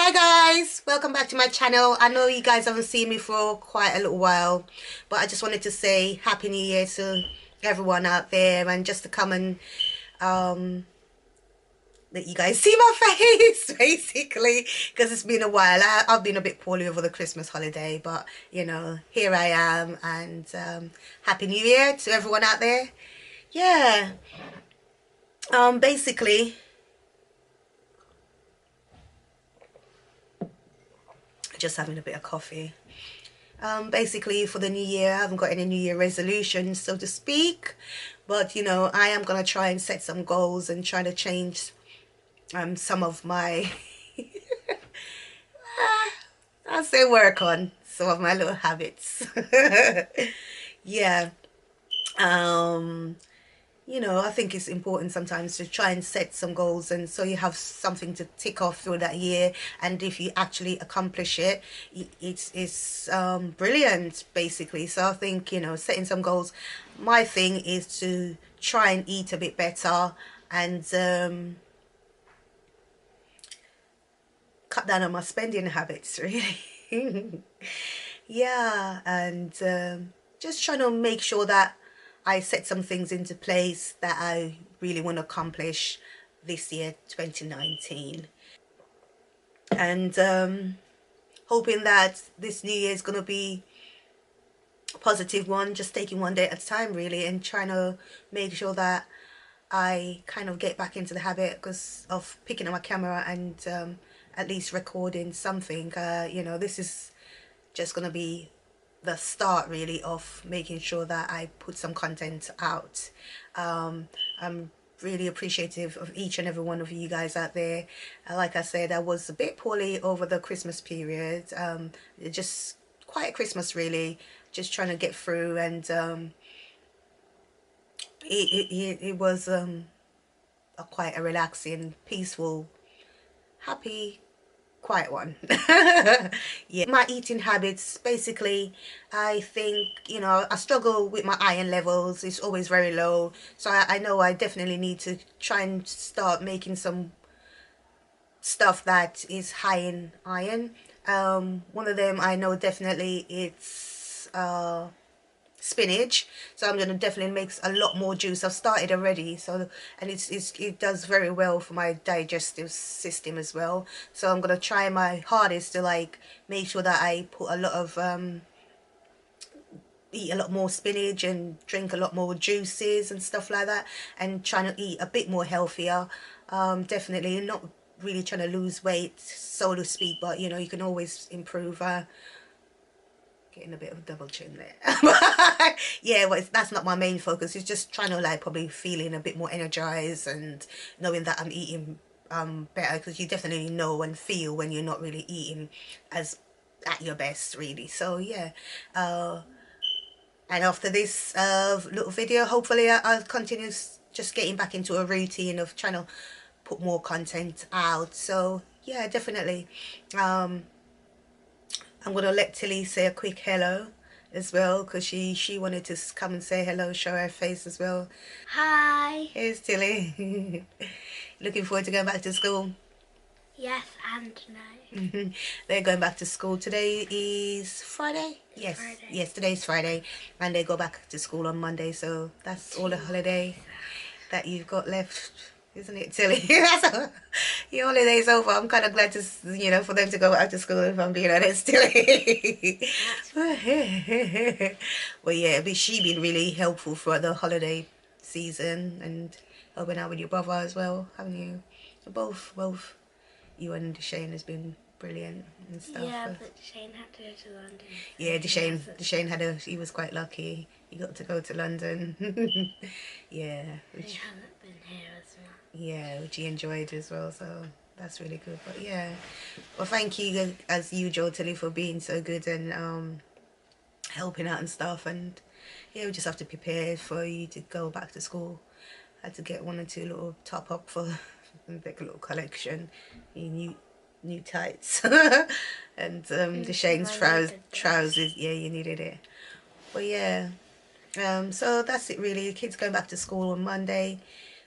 Hi guys, welcome back to my channel. I know you guys haven't seen me for quite a little while, but I just wanted to say Happy New Year to everyone out there, and just to come and let you guys see my face basically, because it's been a while. I've been a bit poorly over the Christmas holiday, but you know, here I am, and Happy New Year to everyone out there. Yeah, basically just having a bit of coffee. Basically for the new year, I haven't got any new year resolutions, so to speak, but you know, I am gonna try and set some goals and try to change some of my I'll say work on some of my little habits. Yeah. um you know, I think it's important sometimes to try and set some goals, and so you have something to tick off through that year, and if you actually accomplish it, it's brilliant basically. So I think, you know, setting some goals, my thing is to try and eat a bit better, and cut down on my spending habits really. Yeah, and just trying to make sure that I set some things into place that I really want to accomplish this year, 2019. And hoping that this new year is going to be a positive one, just taking one day at a time really, and trying to make sure that I kind of get back into the habit of picking up my camera and at least recording something. You know, this is just going to be the start really of making sure that I put some content out. I'm really appreciative of each and every one of you guys out there. Like I said, I was a bit poorly over the Christmas period. Just quiet Christmas really, just trying to get through, and it was quite a relaxing, peaceful, happy, quiet one. Yeah, my eating habits basically, I think, you know, I struggle with my iron levels. It's always very low, so I know I definitely need to try and start making some stuff that is high in iron. One of them I know definitely, it's spinach, so I'm gonna definitely make a lot more juice. I've started already, so, and it does very well for my digestive system as well, so I'm gonna try my hardest to like make sure that I put a lot of eat a lot more spinach and drink a lot more juices and stuff like that, and trying to eat a bit more healthier. Definitely not really trying to lose weight, so to speak, but you know, you can always improve. Getting a bit of a double chin there. Yeah, but that's not my main focus. It's just trying to like probably feeling a bit more energized and knowing that I'm eating better, because you definitely know and feel when you're not really eating as at your best really. So yeah, and after this little video, hopefully I'll continue just getting back into a routine of trying to put more content out. So yeah, definitely. I'm gonna let Tilly say a quick hello as well, because she wanted to come and say hello, show her face as well. Hi. Here's Tilly. Looking forward to going back to school. Yes and no. They're going back to school. Today is Friday? Yes, Friday. yes, today's Friday, and they go back to school on Monday, so that's all the holiday that you've got left, isn't it, Tilly? Your holiday's over. I'm kind of glad to, you know, for them to go back to school, if I'm being honest, Tilly. Well, yeah, but she been really helpful throughout the holiday season, and helping out with your brother as well, haven't you? Both you and Shane has been brilliant and stuff. Yeah, but Shane had to go to London. Yeah, Deshane had he was quite lucky. He got to go to London. Yeah, He hasn't been here as well. yeah, which he enjoyed as well. So that's really good. But yeah, well, thank you as usual, Tilly, for being so good and helping out and stuff. And yeah, we just have to prepare for you to go back to school. I had to get one or two little top up for like a little collection. New tights and the Shane's trousers. Yeah, you needed it. But yeah, so that's it really. The kids going back to school on Monday,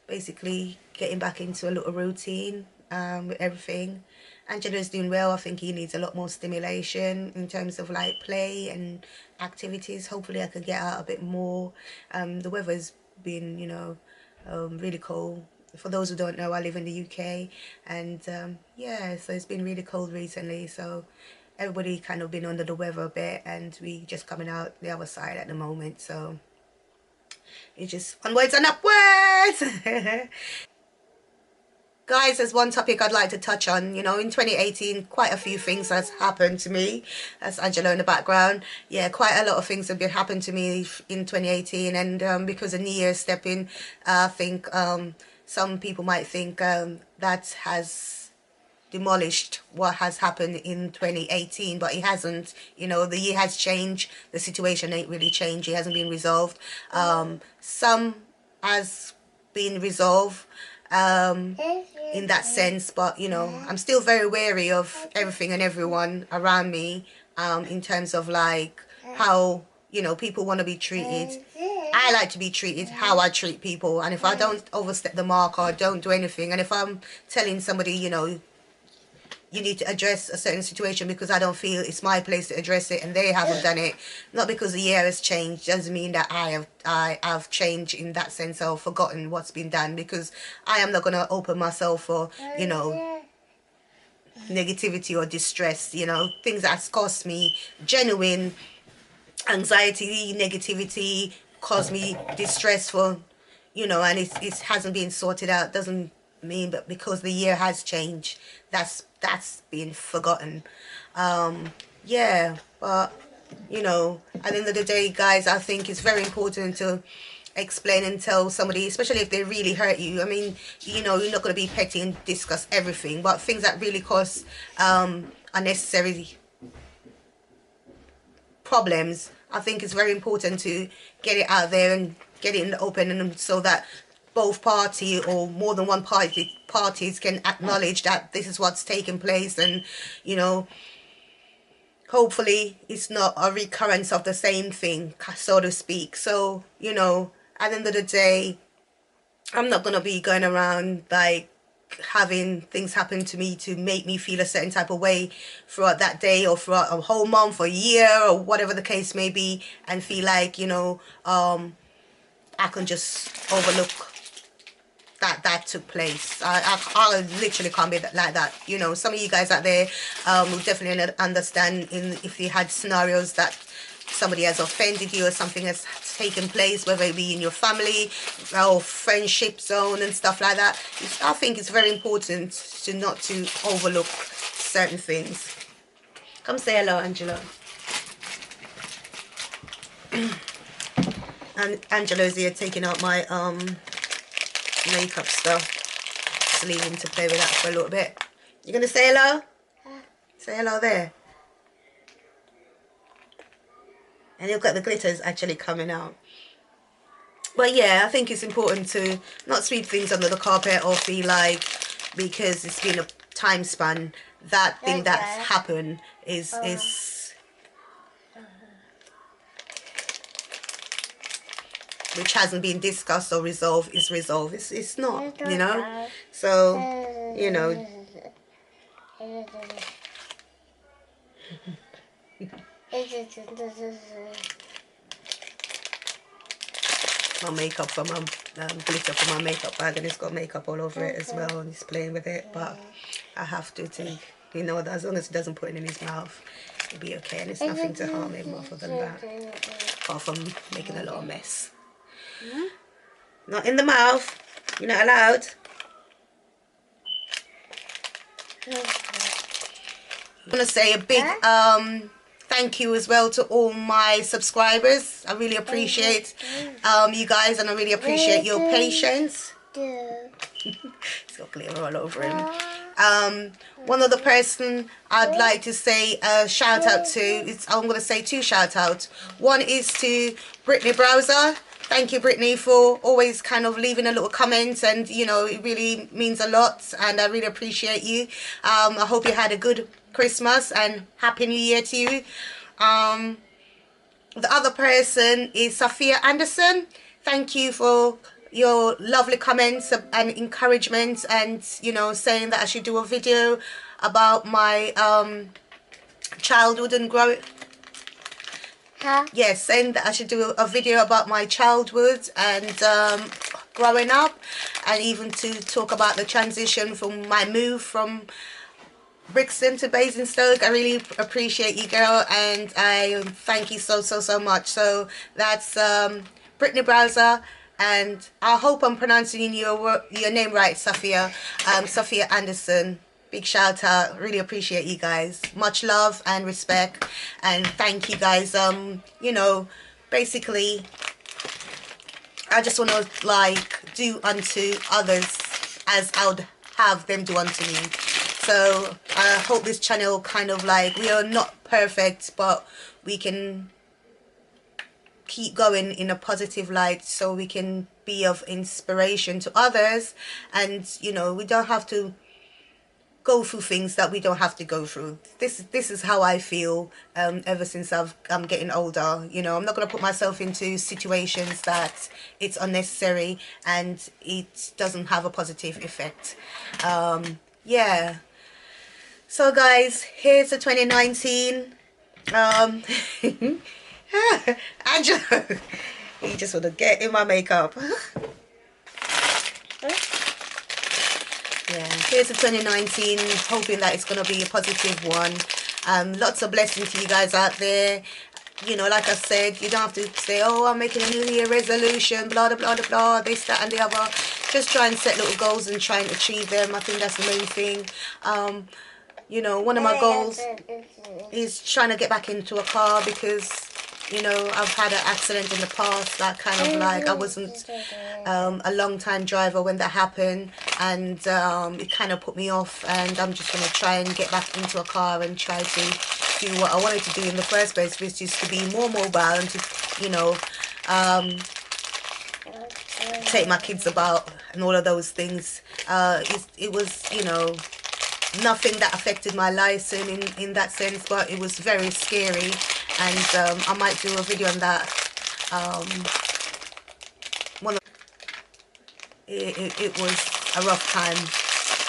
basically getting back into a little routine with everything. Angela's doing well. I think he needs a lot more stimulation in terms of like play and activities. Hopefully I could get out a bit more. The weather's been, you know, really cold. For those who don't know, I live in the UK, and yeah, so it's been really cold recently, so everybody kind of been under the weather a bit, and we just coming out the other side at the moment, so it's just onwards and upwards. Guys, there's one topic I'd like to touch on. You know, in 2018, quite a few things has happened to me. That's Angela in the background. Yeah, quite a lot of things have been happened to me in 2018, and because of New Year's stepping, I think some people might think that has demolished what has happened in 2018, but it hasn't. You know, the year has changed. The situation ain't really changed. It hasn't been resolved. Some has been resolved in that sense, but you know, I'm still very wary of everything and everyone around me, in terms of like how, you know, people want to be treated. I like to be treated how I treat people, and if I don't overstep the mark or don't do anything, and if I'm telling somebody, you know, you need to address a certain situation because I don't feel it's my place to address it, and they haven't done it, not because the year has changed, doesn't mean that I have changed in that sense or forgotten what's been done, because I am not going to open myself for, you know, negativity or distress, you know, things that's cost me genuine anxiety, negativity, caused me distress for, you know, and it hasn't been sorted out, doesn't mean that because the year has changed that's been forgotten. Yeah, but you know, at the end of the day, guys, I think it's very important to explain and tell somebody, especially if they really hurt you. I mean, you know, you're not going to be petty and discuss everything, but things that really cause unnecessary problems, I think it's very important to get it out there and get it in the open, and so that both party or more than one parties can acknowledge that this is what's taking place, and you know, hopefully it's not a recurrence of the same thing, so to speak. So you know, at the end of the day, I'm not gonna be going around like having things happen to me to make me feel a certain type of way throughout that day or throughout a whole month or year or whatever the case may be, and feel like, you know, I can just overlook that took place. I literally can't be like that. You know, some of you guys out there will definitely understand if you had scenarios that somebody has offended you or something has taken place, whether it be in your family or friendship zone and stuff like that. I think it's very important to not to overlook certain things. Come say hello, Angela. And Angela's here taking out my makeup stuff. Just leave him to play with that for a little bit. You gonna say hello? Say hello there. And look at the glitters actually coming out. But yeah, I think it's important to not sweep things under the carpet or feel like because it's been a time span, that thing that's happened is which hasn't been discussed or resolved is resolved. It's not, you know. So, you know. My makeup from my glitter from my makeup bag, and it's got makeup all over it as well, and he's playing with it, but I have to take, you know, as long as he doesn't put it in his mouth, it'll be okay, and it's nothing to harm him other than that, apart from making a little mess. Not in the mouth, you're not allowed. I want to say a big thank you as well to all my subscribers. I really appreciate you guys, and I really appreciate your patience. He's got glitter all over him. One other person I'd like to say a shout out to, I'm going to say two shout outs. One is to Brittany Browser. Thank you, Brittany, for always kind of leaving a little comment, and you know, it really means a lot, and I really appreciate you. I hope you had a good Christmas and Happy New Year to you. The other person is Sophia Anderson. Thank you for your lovely comments and encouragement, and you know, saying that I should do a video about my childhood and growing. Huh? Yes, saying that I should do a video about my childhood and growing up, and even to talk about the transition from my move from Brixton to Basingstoke. I really appreciate you, girl, and I thank you so much. So that's Brittany Browser, and I hope I'm pronouncing your name right, Sophia. Sophia Anderson. Big shout out. Really appreciate you guys. Much love and respect, and thank you guys. You know, basically, I just want to like do unto others as I would have them do unto me. So I hope this channel kind of like, we are not perfect, but we can keep going in a positive light so we can be of inspiration to others. And you know, we don't have to go through things that we don't have to go through. This is how I feel ever since I'm getting older. You know, I'm not going to put myself into situations that it's unnecessary and it doesn't have a positive effect. Yeah. So guys, here's the 2019. Angela, you just want to get in my makeup. Yeah, here's the 2019, hoping that it's going to be a positive one. Lots of blessings to you guys out there. You know, like I said, you don't have to say, oh, I'm making a New Year resolution, blah, blah, blah, blah, blah, this, that, and the other. Just try and set little goals and try and achieve them. I think that's the main thing. You know, one of my goals is trying to get back into a car because, you know, I've had an accident in the past that kind of like, I wasn't a long time driver when that happened, and it kind of put me off, and I'm just going to try and get back into a car and try to do what I wanted to do in the first place, which is to be more mobile and to, you know, take my kids about and all of those things. It was, you know, nothing that affected my license in that sense, but it was very scary, and I might do a video on that. It was a rough time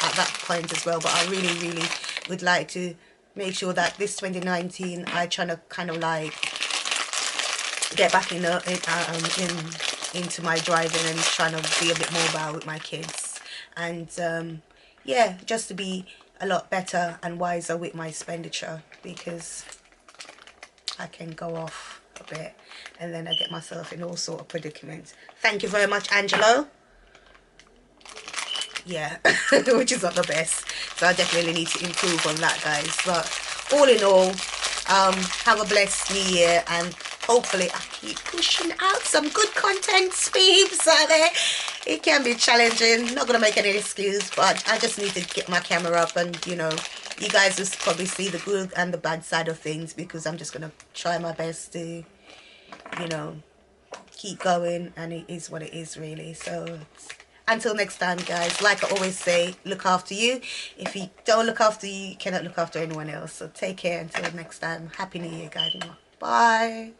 at that point as well, but I really would like to make sure that this 2019 I try to kind of like get back into my driving and trying to be a bit mobile with my kids, and yeah, just to be a lot better and wiser with my expenditure, because I can go off a bit and then I get myself in all sort of predicaments. Thank you very much, Angelo. Yeah, which is not the best, so I definitely need to improve on that, guys. But all in all, have a blessed new year, and hopefully I keep pushing out some good content, peeps out there. It can be challenging, not gonna make any excuse, but I just need to get my camera up, and you know, you guys will probably see the good and the bad side of things, because I'm just gonna try my best to, you know, keep going, and it is what it is, really. So until next time, guys, like I always say, look after you. If you don't look after you, you cannot look after anyone else. So take care until next time. Happy New Year, guys. Bye.